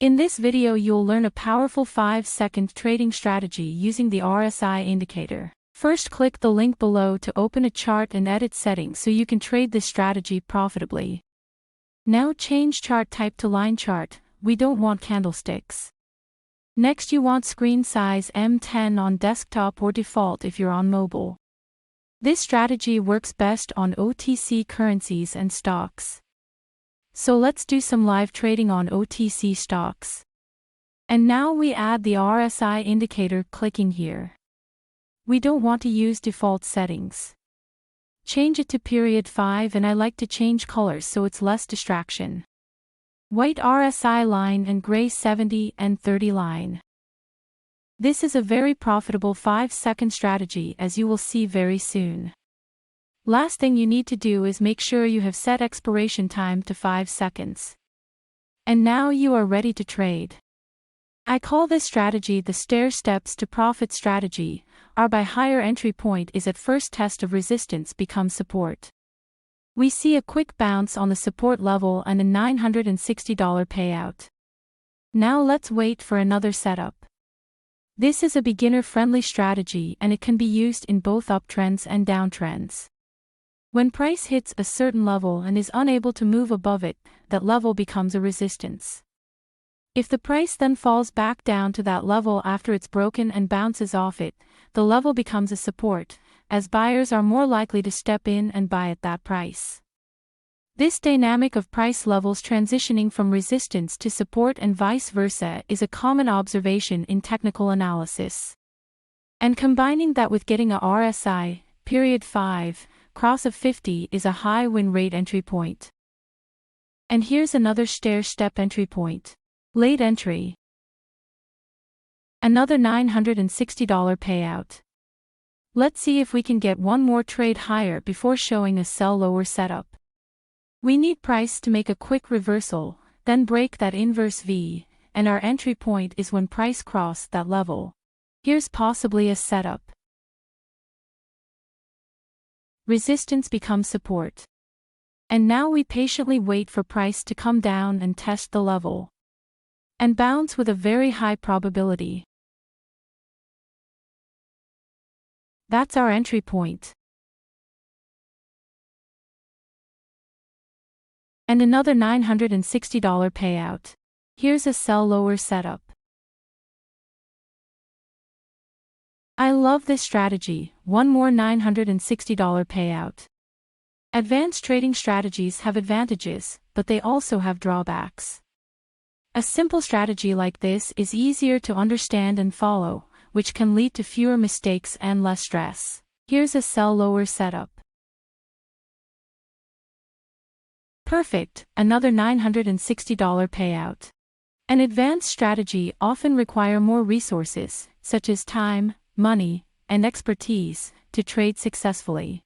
In this video you'll learn a powerful 5-second trading strategy using the RSI indicator. First, click the link below to open a chart and edit settings so you can trade this strategy profitably. Now change chart type to line chart, we don't want candlesticks. Next you want screen size M10 on desktop or default if you're on mobile. This strategy works best on OTC currencies and stocks. So let's do some live trading on OTC stocks. And now we add the RSI indicator clicking here. We don't want to use default settings. Change it to period 5 and I like to change colors so it's less distraction. White RSI line and gray 70 and 30 line. This is a very profitable 5-second strategy as you will see very soon. Last thing you need to do is make sure you have set expiration time to 5 seconds. And now you are ready to trade. I call this strategy the stair steps to profit strategy. Our buy higher entry point is at first test of resistance becomes support. We see a quick bounce on the support level and a $960 payout. Now let's wait for another setup. This is a beginner-friendly strategy and it can be used in both uptrends and downtrends. When price hits a certain level and is unable to move above it, that level becomes a resistance. If the price then falls back down to that level after it's broken and bounces off it, the level becomes a support, as buyers are more likely to step in and buy at that price. This dynamic of price levels transitioning from resistance to support and vice versa is a common observation in technical analysis. And combining that with getting a RSI, period 5, cross of 50 is a high win rate entry point. And here's another stair step entry point. Late entry. Another $960 payout. Let's see if we can get one more trade higher before showing a sell lower setup. We need price to make a quick reversal, then break that inverse V, and our entry point is when price cross that level. Here's possibly a setup. Resistance becomes support. And now we patiently wait for price to come down and test the level. And bounce with a very high probability. That's our entry point. And another $960 payout. Here's a sell lower setup. I love this strategy, one more $960 payout. Advanced trading strategies have advantages, but they also have drawbacks. A simple strategy like this is easier to understand and follow, which can lead to fewer mistakes and less stress. Here's a sell lower setup. Perfect, another $960 payout. An advanced strategy often requires more resources, such as time, money, and expertise, to trade successfully.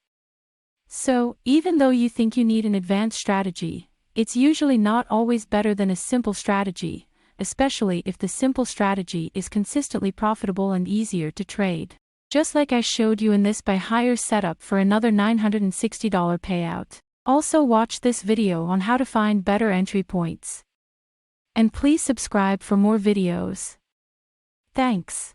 So, even though you think you need an advanced strategy, it's usually not always better than a simple strategy, especially if the simple strategy is consistently profitable and easier to trade. Just like I showed you in this buy higher setup for another $960 payout. Also watch this video on how to find better entry points. And please subscribe for more videos. Thanks.